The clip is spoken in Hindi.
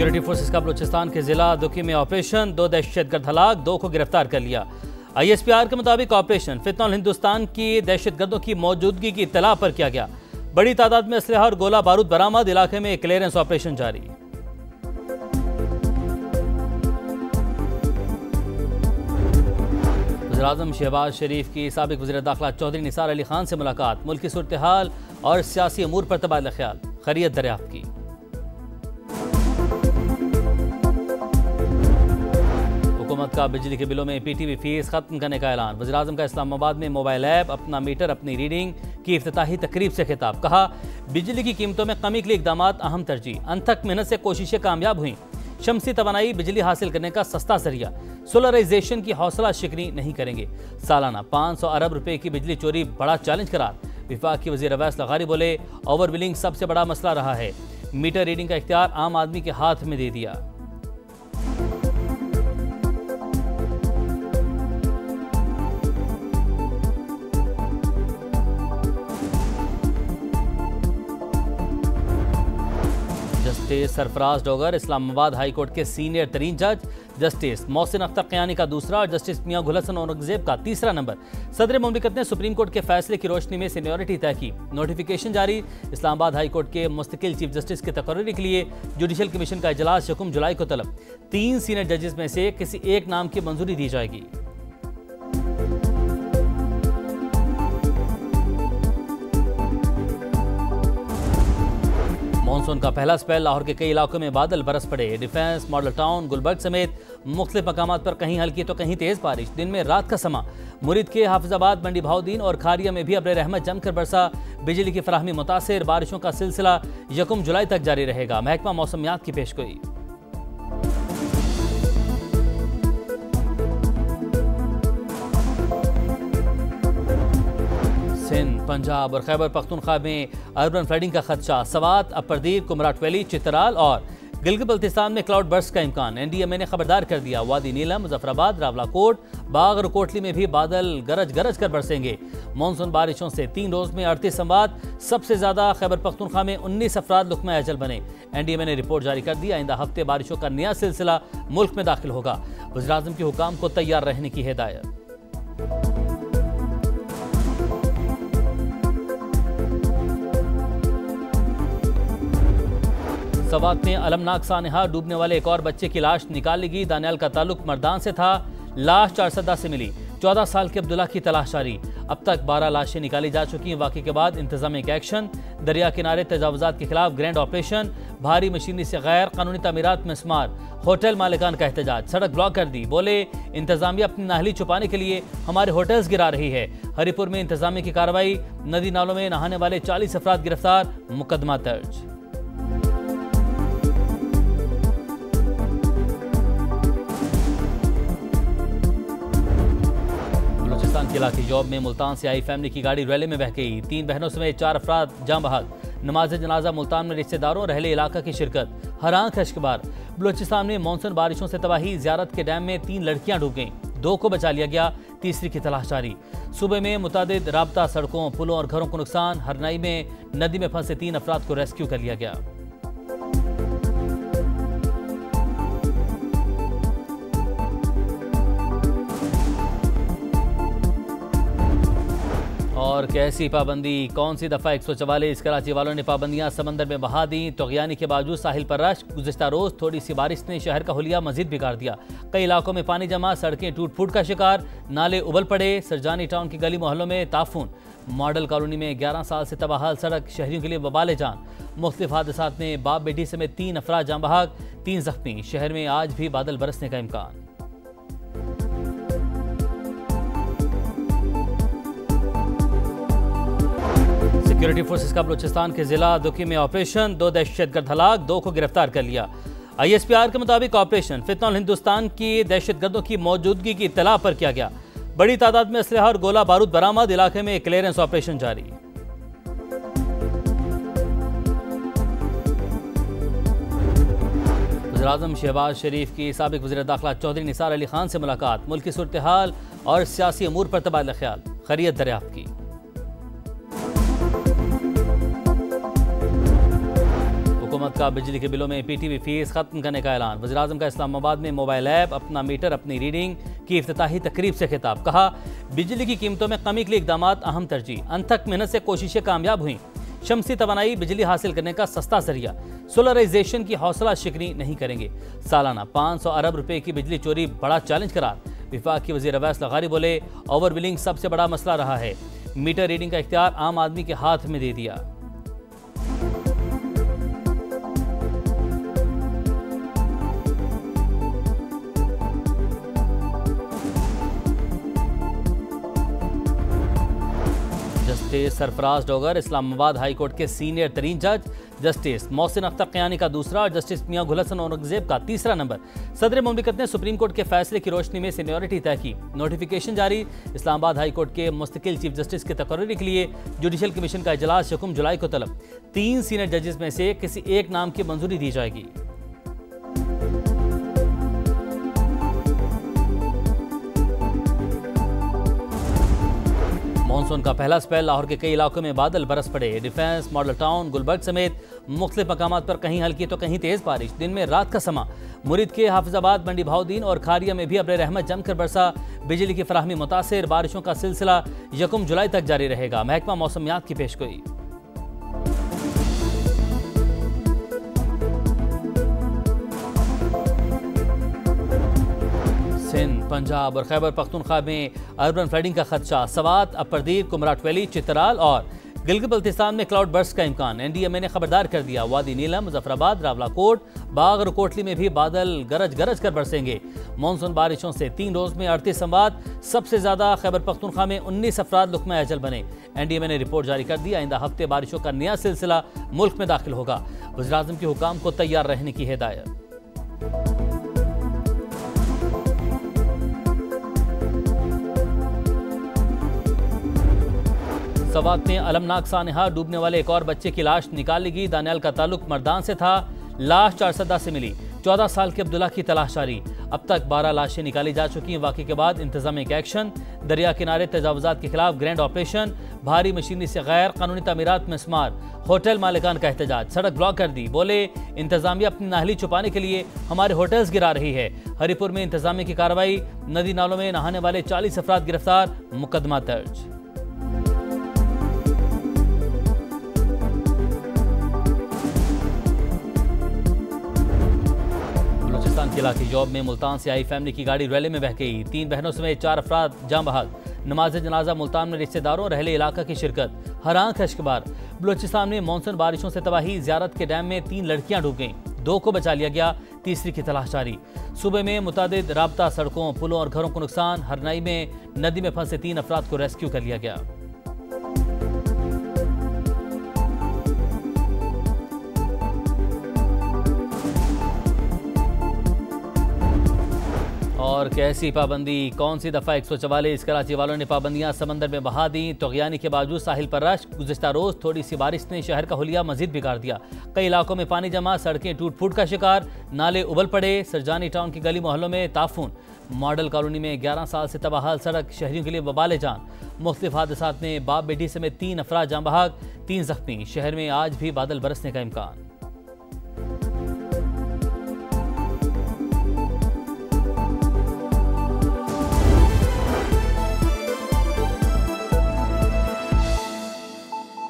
सिक्योरिटी फोर्सेस का बलूचिस्तान के जिला दुकी में ऑपरेशन, 2 दहशतगर्द हलाक, 2 को गिरफ्तार कर लिया। ISPR के मुताबिक ऑपरेशन फितनउल हिंदुस्तान की दहशतगर्दों की मौजूदगी की इत्तला पर किया गया। बड़ी तादाद में असलहा और गोला बारूद बरामद, इलाके में क्लियरेंस ऑपरेशन जारी। वज़ीर-ए-आज़म शहबाज शरीफ की साबिक वज़ीर दाखिला चौधरी निसार अली खान से मुलाकात, मुल्की सूरत हाल और सियासी अमूर पर तबादला ख्याल, खैरियत दरियाफ्त की। हुकूमत का बिजली के बिलों में PTV फीस खत्म करने का ऐलान। वज़ीर-ए-आज़म का इस्लामाबाद में मोबाइल ऐप अपना मीटर अपनी रीडिंग की इफ्तिताही तकरीब से खिताब। कहा, बिजली की कीमतों में कमी के लिए इकदाम अहम तरजीह, अनथक मेहनत से कोशिशें कामयाब हुई। शमसी तवानाई बिजली हासिल करने का सस्ता जरिया, सोलराइजेशन की हौसला शिकनी नहीं करेंगे। सालाना 500 अरब रुपए की बिजली चोरी बड़ा चैलेंज करार। विफाक की वज़ीर अवैस लगारी बोले, ओवर बिलिंग सबसे बड़ा मसला रहा है, मीटर रीडिंग का इख्तियार आम आदमी के हाथ में दे दिया। Justice Sarfaraz Dogar Islamabad high court के सीनियर तरीन जज, जस्टिस मोहसिन अख्तर क़यानी का दूसरा और जस्टिस मियां गुल हसन औरंगजेब का तीसरा नंबर। सदर मुमलिकत ने सुप्रीम कोर्ट के फैसले की रोशनी में सीनियरिटी तय की। नोटिफिकेशन जारी। इस्लामाबाद हाई कोर्ट के मुस्तकिल चीफ जस्टिस की तकर्री के लिए जुडिशल कमीशन का इजलास 1 जुलाई को तलब। 3 सीनियर जजेस में से किसी एक नाम की मंजूरी दी जाएगी। मानसून का पहला स्पेल, लाहौर के कई इलाकों में बादल बरस पड़े। डिफेंस, मॉडल टाउन, गुलबर्ग समेत मुख्तलिफ मकामात पर कहीं हल्की तो कहीं तेज बारिश। दिन में रात का समा। मुरीद के हाफिजाबाद, मंडी भाउद्दीन और खारिया में भी अब्र रहमत जमकर बरसा। बिजली की फराहमी मुतासिर। बारिशों का सिलसिला 1 जुलाई तक जारी रहेगा। महकमा मौसमियात की पेशगोई। सिंध, पंजाब और खैबर पख्तूनख्वा में अर्बन फ्लडिंग का खदशा। सवात, अपरदीप, कुमराट वैली, चित्राल और गिलगित बल्तिस्तान में क्लाउड बर्स्ट का इम्कान। NDMA ने खबरदार कर दिया। वादी नीलम, मुजफ्फराबाद, रावलाकोट, बाग और कोटली में भी बादल गरज गरज कर बरसेंगे। मानसून बारिशों से 3 रोज में 38 अमवात। सबसे ज्यादा खैबर पख्तूनख्वा में 19 अफराद लुकमा अजल बने। NDMA ने रिपोर्ट जारी कर दी। आइंदा हफ्ते बारिशों का नया सिलसिला मुल्क में दाखिल होगा। वज़ीर-ए-आज़म के हुकाम को तैयार रहने की हिदायत। सवात में अलमनाक सानहा, डूबने वाले एक और बच्चे की लाश निकाल ली गई। दानियाल का ताल्लुक मर्दान से था। लाश 4 सदा से मिली। 14 साल के अब्दुल्ला की तलाश जारी। अब तक 12 लाशें निकाली जा चुकी हैं। वाक़े के बाद इंतजामिया का एक्शन। दरिया किनारे तजावुजात के खिलाफ ग्रैंड ऑपरेशन। भारी मशीनरी से गैर कानूनी तामीरात में स्मार। होटल मालिकान का एहतजाज। सड़क ब्लॉक कर दी। बोले, इंतजामिया अपनी नाहली छुपाने के लिए हमारे होटल्स गिरा रही है। हरिपुर में इंतजामिया की कार्रवाई। नदी नालों में नहाने वाले 40 अफराद गिरफ्तार, मुकदमा दर्ज। के इलाके जॉब में मुल्तान से आई फैमिली की गाड़ी रैली में बह गई। 3 बहनों समेत 4 अफराद जाँ बहक। नमाज जनाजा मुल्तान में रिश्तेदारों और अहले इलाका की शिरकत। हरान खश्कबार। बलूचिस्तान में मानसून बारिशों से तबाही। ज़ियारत के डैम में 3 लड़कियां डूब गईं। 2 को बचा लिया गया, तीसरी की तलाश जारी। सूबे में मुतादिद राब्ता सड़कों, पुलों और घरों को नुकसान। हरनाई में नदी में फंसे 3 अफराद को रेस्क्यू कर लिया गया। और कैसी पाबंदी, कौन सी दफ़ा 144। कराची वालों ने पाबंदियां समंदर में बहा दी। तोग़यानी के बावजूद साहिल पर रश। गुज़िश्ता रोज़ थोड़ी सी बारिश ने शहर का हुलिया मजीद बिगाड़ दिया। कई इलाकों में पानी जमा, सड़कें टूट फूट का शिकार, नाले उबल पड़े। सरजानी टाउन की गली मोहल्लों में ताफून। मॉडल कॉलोनी में 11 साल से तबाहाल सड़क, शहरियों के लिए वबाल जान। मुख्तलिफ हादसात में बाप बेटी समेत 3 अफराद जाँ बहक, 3 जख्मी। शहर में आज भी बादल बरसने का इम्कान। सिक्योरिटी फोर्सेस का बलूचिस्तान के जिला दुकी में ऑपरेशन, 2 दहशतगर्द हलाक, 2 को गिरफ्तार कर लिया। ISPR के मुताबिक ऑपरेशन फितनउल हिंदुस्तान की दहशतगर्दों की मौजूदगी की इत्तला पर किया गया। बड़ी तादाद में असलहा और गोला बारूद बरामद, इलाके में क्लियरेंस ऑपरेशन जारी। वज़ीर-ए-आज़म शहबाज शरीफ की साबिक वज़ीर दाखिला चौधरी निसार अली खान से मुलाकात, मुल्की सूरत हाल और सियासी अमूर पर तबादला ख्याल, खैरियत दरियाफ्त की। हुकूमत का बिजली के बिलों में PTV फीस खत्म करने का ऐलान। वज़ीर-ए-आज़म का इस्लामाबाद में मोबाइल ऐप अपना मीटर अपनी रीडिंग की इफ्तिताही तकरीब से खिताब। कहा, बिजली की कीमतों में कमी के लिए इक़दामात अहम तरजीह। अनथक मेहनत से कोशिशें कामयाब हुई। शमसी तवानाई बिजली हासिल करने का सस्ता जरिया। सोलराइजेशन की हौसला शिकनी नहीं करेंगे। सालाना 500 अरब रुपए की बिजली चोरी बड़ा चैलेंज करार। विफाक की वज़ीर अवैस लगारी बोले, ओवर बिलिंग सबसे बड़ा मसला रहा है। मीटर रीडिंग का इख्तियार आम आदमी के हाथ में दे दिया। Justice Sarfaraz Dogar Islamabad high court के सीनियर तरीन जज, जस्टिस मोहसिन अख्तर क़यानी का दूसरा और जस्टिस मियां गुल हसन औरंगजेब का तीसरा नंबर। सदर मुमलिकत ने सुप्रीम कोर्ट के फैसले की रोशनी में सीनियरिटी तय की। नोटिफिकेशन जारी। इस्लामाबाद हाई कोर्ट के मुस्तकिल चीफ जस्टिस की तकर्री के लिए जुडिशल कमीशन का इजलास 1 जुलाई को तलब। 3 सीनियर जजेस में से किसी एक नाम की मंजूरी दी जाएगी। मानसून का पहला स्पेल। लाहौर के कई इलाकों में बादल बरस पड़े। डिफेंस, मॉडल टाउन, गुलबर्ग समेत मुख्तलिफ मकामात पर कहीं हल्की तो कहीं तेज बारिश। दिन में रात का समा। मुरीद के हाफिजाबाद, मंडी भाउद्दीन और खारिया में भी अब्र रहमत जमकर बरसा। बिजली की फराहमी मुतासिर। बारिशों का सिलसिला 1 जुलाई तक जारी रहेगा। महकमा मौसमियात की पेशगोई। सिंध, पंजाब और खैबर पख्तूनख्वा में अर्बन फ्लडिंग का खदशा। सवात, अपरदीप, कुमराट वैली, चित्राल और गिलगित बल्तिस्तान में क्लाउड बर्स्ट का इम्कान। NDMA ने खबरदार कर दिया। वादी नीलम, मुजफ्फराबाद, रावलाकोट, बाग और कोटली में भी बादल गरज गरज कर बरसेंगे। मानसून बारिशों से 3 रोज में 38 अमवात। सबसे ज्यादा खैबर पख्तूनख्वा में 19 अफराद लुक़मा अजल बने। NDMA ने रिपोर्ट जारी कर दी। आइंदा हफ्ते बारिशों का नया सिलसिला मुल्क में दाखिल होगा। वज़ीर-ए-आज़म के हुकाम को तैयार रहने की हिदायत। सवात में अलमनाक सानहा। डूबने वाले एक और बच्चे की लाश निकाल ली गई। दानियाल का ताल्लुक मर्दान से था। लाश चारसदा से मिली। 14 साल के अब्दुल्ला की तलाश जारी। अब तक 12 लाशें निकाली जा चुकी हैं। वाक़े के बाद इंतजामिया का एक्शन। दरिया किनारे तजावुजात के खिलाफ ग्रैंड ऑपरेशन। भारी मशीनरी से गैर कानूनी तामीरात में इसमार। होटल मालिकान का एहतजाज। सड़क ब्लॉक कर दी। बोले, इंतजामिया अपनी नाहली छुपाने के लिए हमारे होटल्स गिरा रही है। हरिपुर में इंतजामिया की कार्रवाई। नदी नालों में नहाने वाले 40 अफराद गिरफ्तार। मुकदमा दर्ज। के इलाके जॉब में मुल्तान से आई फैमिली की गाड़ी रैली में बह गई। 3 बहनों समेत 4 अफराद जाम बहक। नमाज जनाजा मुल्तान में रिश्तेदारों और अहले इलाका की शिरकत। हरां खशकबार। बलूचिस्तान में मानसून बारिशों से तबाही। ज़ियारत के डैम में 3 लड़कियां डूब गईं। 2 को बचा लिया गया। तीसरी की तलाश जारी। सूबे में मुतादिद राब्ता सड़कों, पुलों और घरों को नुकसान। हरनाई में नदी में फंसे 3 अफराद को रेस्क्यू कर लिया गया। और कैसी पाबंदी, कौन सी दफ़ा 144। कराची वालों ने पाबंदियां समंदर में बहा दी। तोग़यानी के बावजूद साहिल पर रश। गुज़िश्ता रोज़ थोड़ी सी बारिश ने शहर का हुलिया मजीद बिगाड़ दिया। कई इलाकों में पानी जमा। सड़कें टूट फूट का शिकार। नाले उबल पड़े। सरजानी टाउन की गली मोहल्लों में ताफून। मॉडल कॉलोनी में 11 साल से तबाहाल सड़क। शहरियों के लिए वबाले जान। मुख्तलिफ हादसात में बाप बेटी समेत 3 अफराद जाम बहक, 3 जख्मी। शहर में आज भी बादल बरसने का इम्कान।